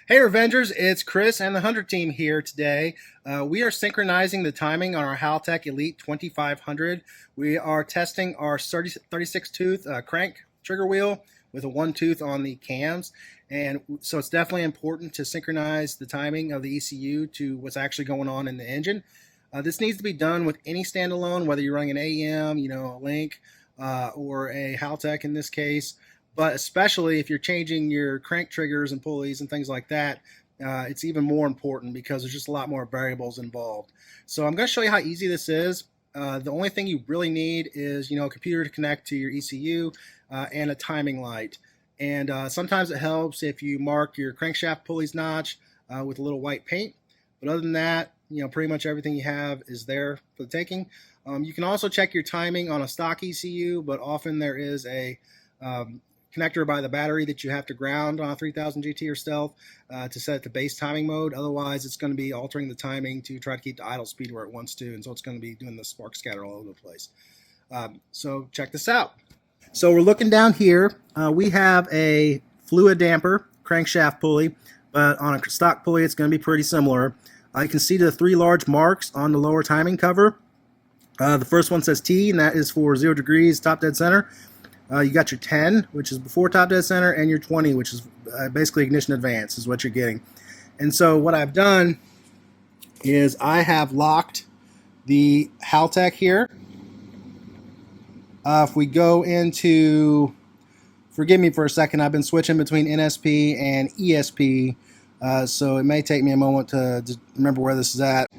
Hey Revengers, it's Chris and the Hunter team here today. We are synchronizing the timing on our Haltech Elite 2500. We are testing our 36 tooth crank trigger wheel with a 1 tooth on the cams. And so it's definitely important to synchronize the timing of the ECU to what's actually going on in the engine. This needs to be done with any standalone, whether you're running an AEM, a Link, or a Haltech in this case. But especially if you're changing your crank triggers and pulleys and things like that, it's even more important because there's just a lot more variables involved. So I'm going to show you how easy this is. The only thing you really need is a computer to connect to your ECU and a timing light. And sometimes it helps if you mark your crankshaft pulleys notch with a little white paint. But other than that, pretty much everything you have is there for the taking. You can also check your timing on a stock ECU, but often there is a connector by the battery that you have to ground on a 3000 GT or Stealth to set it to base timing mode. Otherwise, it's going to be altering the timing to try to keep the idle speed where it wants to, and so it's going to be doing the spark scatter all over the place. So check this out. So we're looking down here. We have a fluid damper crankshaft pulley, but on a stock pulley, it's going to be pretty similar. You can see the 3 large marks on the lower timing cover. The first one says T, and that is for 0 degrees, top dead center. You got your 10, which is before top dead center, and your 20, which is basically ignition advance, is what you're getting. And so what I've done is I have locked the Haltech here. If we go into, forgive me for a second, I've been switching between NSP and ESP, so it may take me a moment to remember where this is at.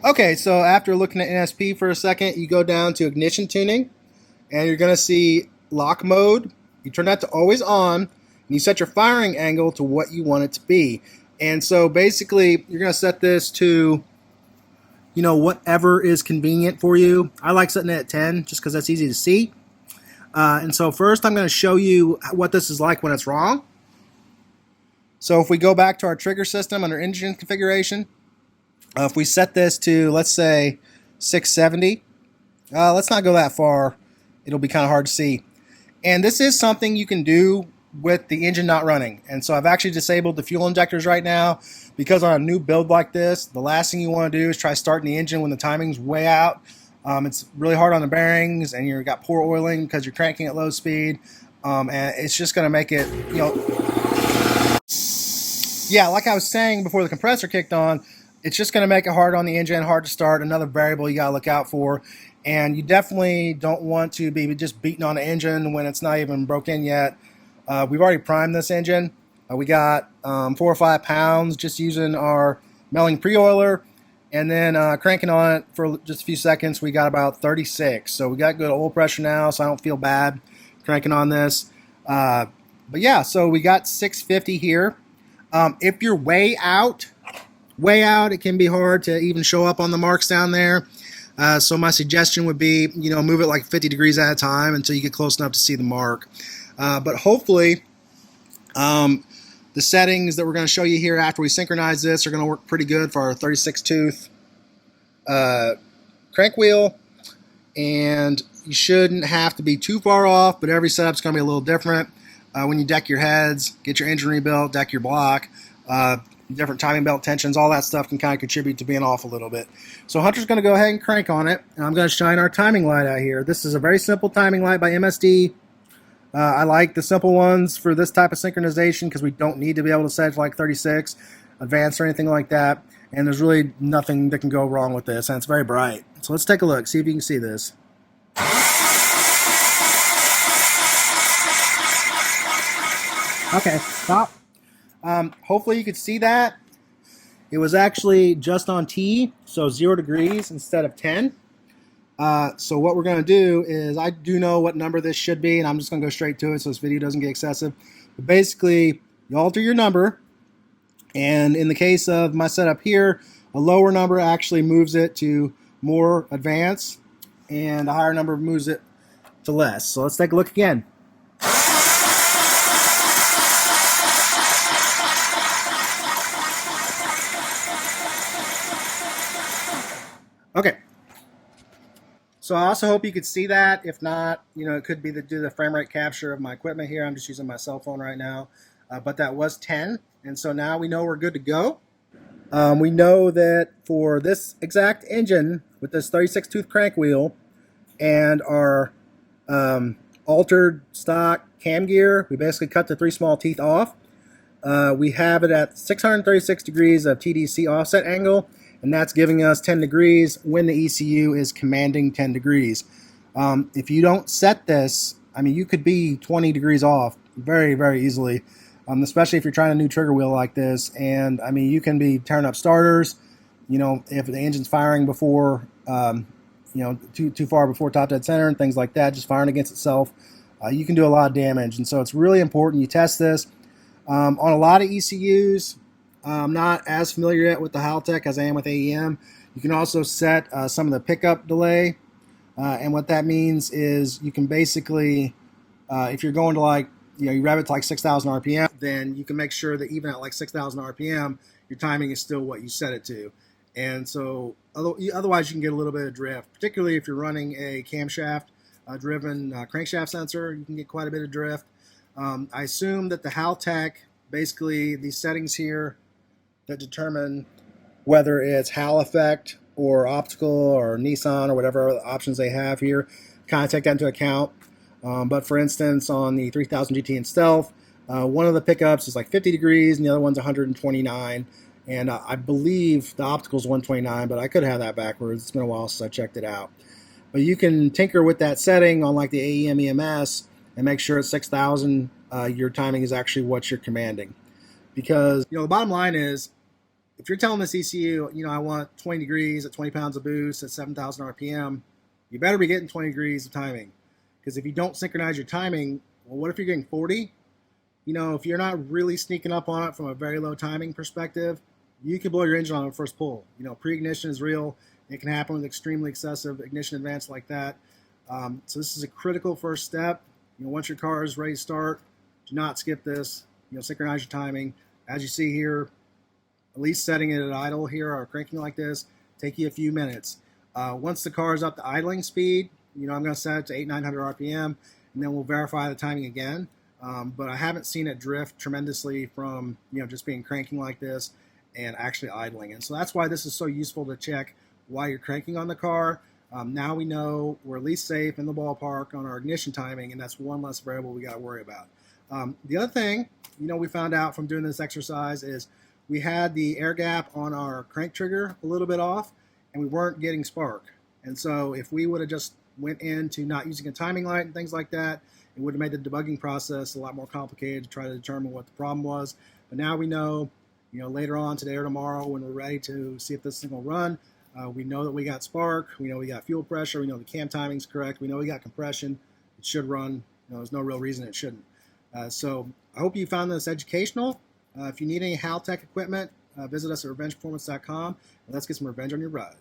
Okay, so after looking at NSP for a second, you go down to ignition tuning, and you're going to see lock mode. You turn that to always on, and you set your firing angle to what you want it to be. And so basically, you're going to set this to, whatever is convenient for you. I like setting it at 10 just because that's easy to see. And so first, I'm going to show you what this is like when it's wrong. So if we go back to our trigger system under engine configuration, if we set this to, let's say, 670, let's not go that far. It'll be kind of hard to see. And this is something you can do with the engine not running. And so I've actually disabled the fuel injectors right now because on a new build like this, the last thing you want to do is try starting the engine when the timing's way out. It's really hard on the bearings, and you've got poor oiling because you're cranking at low speed. And it's just going to make it, yeah, like I was saying before the compressor kicked on, it's just going to make it hard on the engine, hard to start, another variable you got to look out for. And you definitely don't want to be just beating on the engine when it's not even broke in yet. We've already primed this engine. We got 4 or 5 pounds just using our Melling pre-oiler, and then cranking on it for just a few seconds. We got about 36. So we got good oil pressure now, so I don't feel bad cranking on this. But yeah, so we got 650 here. If you're way out, it can be hard to even show up on the marks down there. So my suggestion would be, move it like 50 degrees at a time until you get close enough to see the mark. But hopefully, the settings that we're going to show you here after we synchronize this are going to work pretty good for our 36 tooth crank wheel. And you shouldn't have to be too far off, but every setup's going to be a little different. When you deck your heads, get your engine rebuilt, deck your block, different timing belt tensions, all that stuff can kind of contribute to being off a little bit. So Hunter's going to go ahead and crank on it, and I'm going to shine our timing light out here. This is a very simple timing light by MSD. I like the simple ones for this type of synchronization because we don't need to be able to set it to like 36 advanced or anything like that, and there's really nothing that can go wrong with this, and it's very bright. So let's take a look, see if you can see this. Okay, stop. Hopefully you could see that. It was actually just on T, so 0 degrees instead of 10. So what we're going to do is, I do know what number this should be, and I'm just going to go straight to it so this video doesn't get excessive. But basically, you alter your number, and in the case of my setup here, a lower number actually moves it to more advanced, and a higher number moves it to less. So let's take a look again. Okay, so I also hope you could see that. If not, it could be due to the frame rate capture of my equipment here. I'm just using my cell phone right now. but that was 10. And so now we know we're good to go. We know that for this exact engine with this 36 tooth crank wheel and our altered stock cam gear, we basically cut the 3 small teeth off. We have it at 636 degrees of TDC offset angle, and that's giving us 10 degrees when the ECU is commanding 10 degrees. If you don't set this, I mean, you could be 20 degrees off very, very easily, especially if you're trying a new trigger wheel like this. And I mean, you can be tearing up starters, you know, if the engine's firing before, you know, too far before top dead center and things like that, just firing against itself. You can do a lot of damage. And so it's really important you test this. On a lot of ECUs, I'm not as familiar yet with the Haltech as I am with AEM. You can also set some of the pickup delay. And what that means is you can basically, if you're going to like, you know, you rev it to like 6,000 RPM, then you can make sure that even at like 6,000 RPM, your timing is still what you set it to. And so otherwise you can get a little bit of drift, particularly if you're running a camshaft driven crankshaft sensor, you can get quite a bit of drift. I assume that the Haltech, basically these settings here that determine whether it's Hal effect or optical or Nissan or whatever options they have here, kind of take that into account. But for instance, on the 3000 GT and Stealth, one of the pickups is like 50 degrees and the other one's 129. And I believe the optical is 129, but I could have that backwards. It's been a while since I checked it out. But you can tinker with that setting on like the AEM EMS and make sure at 6,000 your timing is actually what you're commanding. Because, you know, the bottom line is, if you're telling this ECU, you know, I want 20 degrees at 20 pounds of boost at 7,000 RPM, you better be getting 20 degrees of timing. Because if you don't synchronize your timing, well, what if you're getting 40? You know, if you're not really sneaking up on it from a very low timing perspective, you can blow your engine on the first pull. You know, pre-ignition is real. It can happen with extremely excessive ignition advance like that. So this is a critical first step. You know, once your car is ready to start, do not skip this. You know, synchronize your timing. As you see here, at least setting it at idle here or cranking like this, take you a few minutes. Once the car is up to idling speed, you know, I'm going to set it to 800-900 RPM, and then we'll verify the timing again. But I haven't seen it drift tremendously from, you know, just being cranking like this and actually idling. And so that's why this is so useful to check while you're cranking on the car. Now we know we're at least safe in the ballpark on our ignition timing, and that's one less variable we got to worry about. The other thing, you know, we found out from doing this exercise is we had the air gap on our crank trigger a little bit off, and we weren't getting spark. And so if we would have just went into not using a timing light and things like that, it would have made the debugging process a lot more complicated to try to determine what the problem was. But now we know, you know, later on today or tomorrow when we're ready to see if this thing will run, we know that we got spark, we know we got fuel pressure, we know the cam timing's correct, we know we got compression, it should run. You know, there's no real reason it shouldn't. So I hope you found this educational. If you need any Haltech equipment, visit us at revengeperformance.com, and let's get some revenge on your ride.